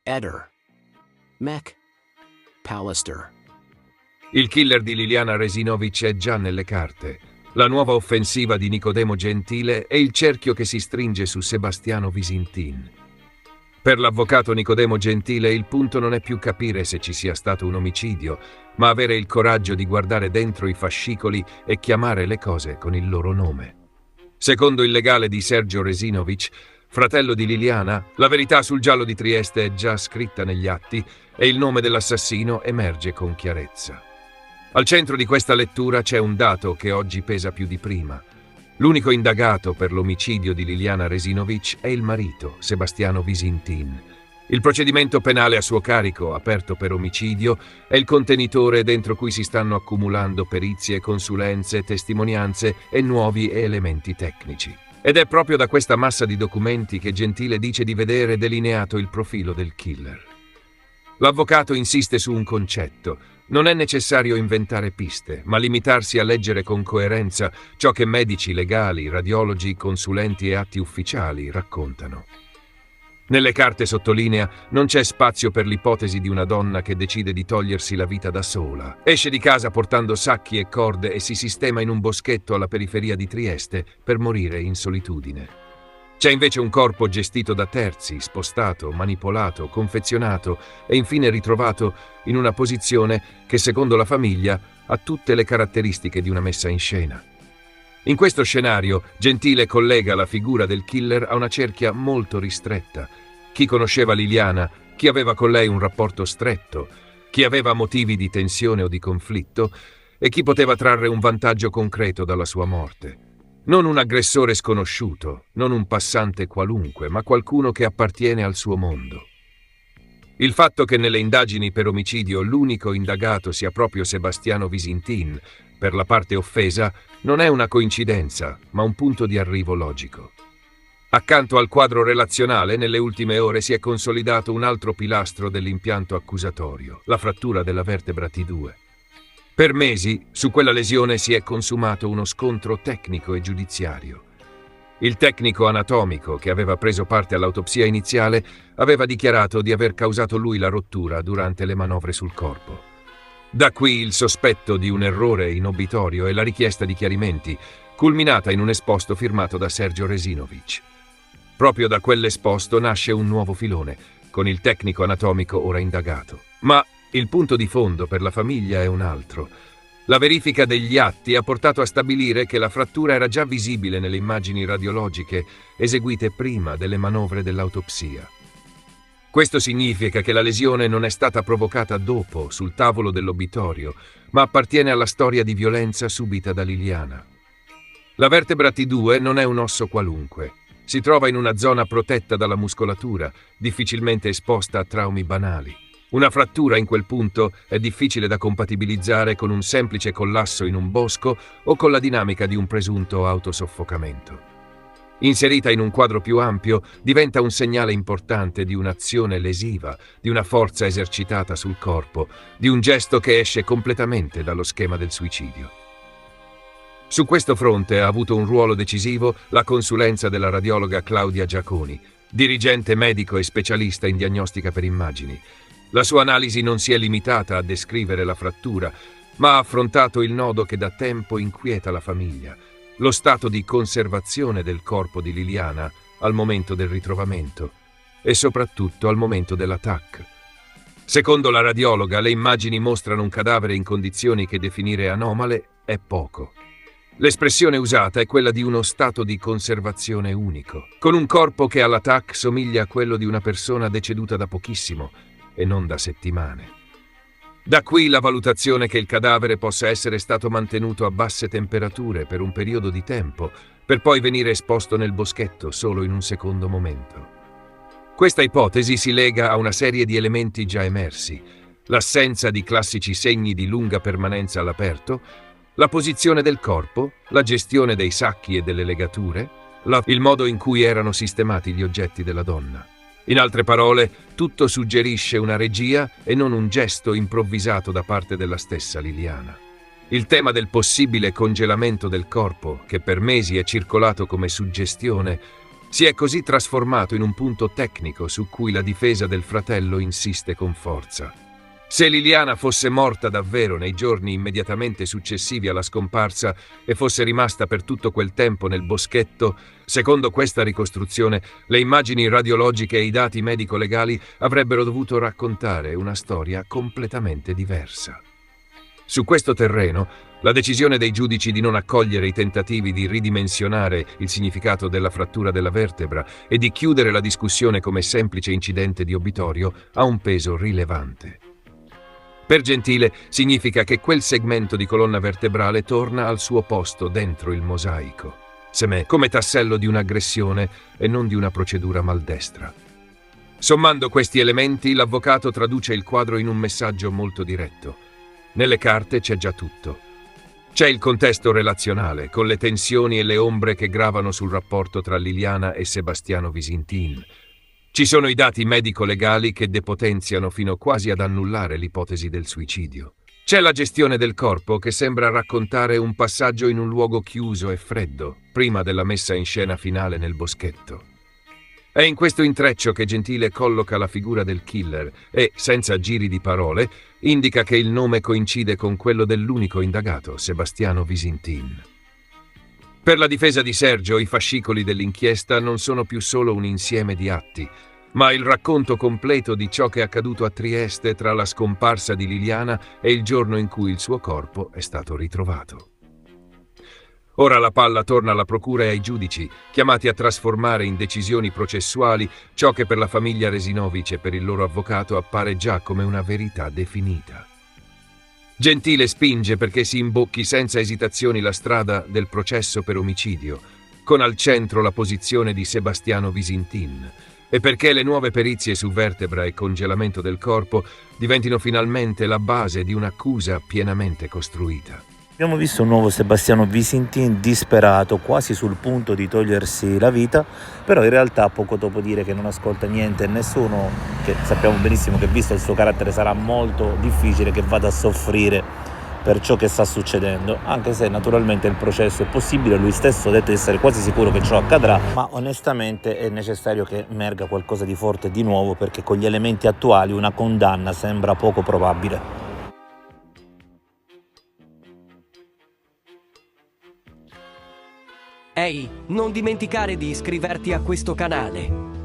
Eder. Mech. Pallister. Il killer di Liliana Resinovic è già nelle carte. La nuova offensiva di Nicodemo Gentile e il cerchio che si stringe su Sebastiano Visintin. Per l'avvocato Nicodemo Gentile il punto non è più capire se ci sia stato un omicidio, ma avere il coraggio di guardare dentro i fascicoli e chiamare le cose con il loro nome. Secondo il legale di Sergio Resinovic, fratello di Liliana, la verità sul giallo di Trieste è già scritta negli atti e il nome dell'assassino emerge con chiarezza. Al centro di questa lettura c'è un dato che oggi pesa più di prima. L'unico indagato per l'omicidio di Liliana Resinovic è il marito, Sebastiano Visintin. Il procedimento penale a suo carico, aperto per omicidio, è il contenitore dentro cui si stanno accumulando perizie, consulenze, testimonianze e nuovi elementi tecnici. Ed è proprio da questa massa di documenti che Gentile dice di vedere delineato il profilo del killer. L'avvocato insiste su un concetto. Non è necessario inventare piste, ma limitarsi a leggere con coerenza ciò che medici legali, radiologi, consulenti e atti ufficiali raccontano. Nelle carte sottolinea non c'è spazio per l'ipotesi di una donna che decide di togliersi la vita da sola. Esce di casa portando sacchi e corde e si sistema in un boschetto alla periferia di Trieste per morire in solitudine. C'è invece un corpo gestito da terzi, spostato, manipolato, confezionato e infine ritrovato in una posizione che, secondo la famiglia, ha tutte le caratteristiche di una messa in scena. In questo scenario, Gentile collega la figura del killer a una cerchia molto ristretta. Chi conosceva Liliana, chi aveva con lei un rapporto stretto, chi aveva motivi di tensione o di conflitto e chi poteva trarre un vantaggio concreto dalla sua morte. Non un aggressore sconosciuto, non un passante qualunque, ma qualcuno che appartiene al suo mondo. Il fatto che nelle indagini per omicidio l'unico indagato sia proprio Sebastiano Visintin, per la parte offesa, non è una coincidenza, ma un punto di arrivo logico. Accanto al quadro relazionale, nelle ultime ore si è consolidato un altro pilastro dell'impianto accusatorio, la frattura della vertebra T2. Per mesi, su quella lesione si è consumato uno scontro tecnico e giudiziario. Il tecnico anatomico, che aveva preso parte all'autopsia iniziale, aveva dichiarato di aver causato lui la rottura durante le manovre sul corpo. Da qui il sospetto di un errore in obitorio e la richiesta di chiarimenti, culminata in un esposto firmato da Sergio Resinovic. Proprio da quell'esposto nasce un nuovo filone, con il tecnico anatomico ora indagato. Ma il punto di fondo per la famiglia è un altro. La verifica degli atti ha portato a stabilire che la frattura era già visibile nelle immagini radiologiche eseguite prima delle manovre dell'autopsia. Questo significa che la lesione non è stata provocata dopo, sul tavolo dell'obitorio, ma appartiene alla storia di violenza subita da Liliana. La vertebra T2 non è un osso qualunque. Si trova in una zona protetta dalla muscolatura, difficilmente esposta a traumi banali. Una frattura in quel punto è difficile da compatibilizzare con un semplice collasso in un bosco o con la dinamica di un presunto autosoffocamento. Inserita in un quadro più ampio, diventa un segnale importante di un'azione lesiva, di una forza esercitata sul corpo, di un gesto che esce completamente dallo schema del suicidio. Su questo fronte ha avuto un ruolo decisivo la consulenza della radiologa Claudia Giaconi, dirigente medico e specialista in diagnostica per immagini. La sua analisi non si è limitata a descrivere la frattura, ma ha affrontato il nodo che da tempo inquieta la famiglia, lo stato di conservazione del corpo di Liliana al momento del ritrovamento e soprattutto al momento dell'attacco. Secondo la radiologa, le immagini mostrano un cadavere in condizioni che definire anomale è poco. L'espressione usata è quella di uno stato di conservazione unico, con un corpo che all'attacco somiglia a quello di una persona deceduta da pochissimo e non da settimane. Da qui la valutazione che il cadavere possa essere stato mantenuto a basse temperature per un periodo di tempo, per poi venire esposto nel boschetto solo in un secondo momento. Questa ipotesi si lega a una serie di elementi già emersi: l'assenza di classici segni di lunga permanenza all'aperto, la posizione del corpo, la gestione dei sacchi e delle legature, il modo in cui erano sistemati gli oggetti della donna. In altre parole, tutto suggerisce una regia e non un gesto improvvisato da parte della stessa Liliana. Il tema del possibile congelamento del corpo, che per mesi è circolato come suggestione, Si è così trasformato in un punto tecnico su cui la difesa del fratello insiste con forza. Se Liliana fosse morta davvero nei giorni immediatamente successivi alla scomparsa e fosse rimasta per tutto quel tempo nel boschetto, secondo questa ricostruzione, le immagini radiologiche e i dati medico-legali avrebbero dovuto raccontare una storia completamente diversa. Su questo terreno, la decisione dei giudici di non accogliere i tentativi di ridimensionare il significato della frattura della vertebra e di chiudere la discussione come semplice incidente di obitorio ha un peso rilevante. Per Gentile significa che quel segmento di colonna vertebrale torna al suo posto dentro il mosaico, semè come tassello di un'aggressione e non di una procedura maldestra. Sommando questi elementi, l'avvocato traduce il quadro in un messaggio molto diretto. Nelle carte c'è già tutto. C'è il contesto relazionale, con le tensioni e le ombre che gravano sul rapporto tra Liliana e Sebastiano Visintin. Ci sono i dati medico-legali che depotenziano fino quasi ad annullare l'ipotesi del suicidio. C'è la gestione del corpo che sembra raccontare un passaggio in un luogo chiuso e freddo, prima della messa in scena finale nel boschetto. È in questo intreccio che Gentile colloca la figura del killer e, senza giri di parole, indica che il nome coincide con quello dell'unico indagato, Sebastiano Visintin. Per la difesa di Sergio, i fascicoli dell'inchiesta non sono più solo un insieme di atti, ma il racconto completo di ciò che è accaduto a Trieste tra la scomparsa di Liliana e il giorno in cui il suo corpo è stato ritrovato. Ora la palla torna alla procura e ai giudici, chiamati a trasformare in decisioni processuali ciò che per la famiglia Resinovic e per il loro avvocato appare già come una verità definita. Gentile spinge perché si imbocchi senza esitazioni la strada del processo per omicidio, con al centro la posizione di Sebastiano Visintin, e perché le nuove perizie su vertebra e congelamento del corpo diventino finalmente la base di un'accusa pienamente costruita. Abbiamo visto un nuovo Sebastiano Visintin disperato, quasi sul punto di togliersi la vita, però in realtà poco dopo dire che non ascolta niente e nessuno, che sappiamo benissimo che visto il suo carattere sarà molto difficile che vada a soffrire per ciò che sta succedendo, anche se naturalmente il processo è possibile, lui stesso ha detto di essere quasi sicuro che ciò accadrà, ma onestamente è necessario che emerga qualcosa di forte di nuovo perché con gli elementi attuali una condanna sembra poco probabile. Ehi, non dimenticare di iscriverti a questo canale.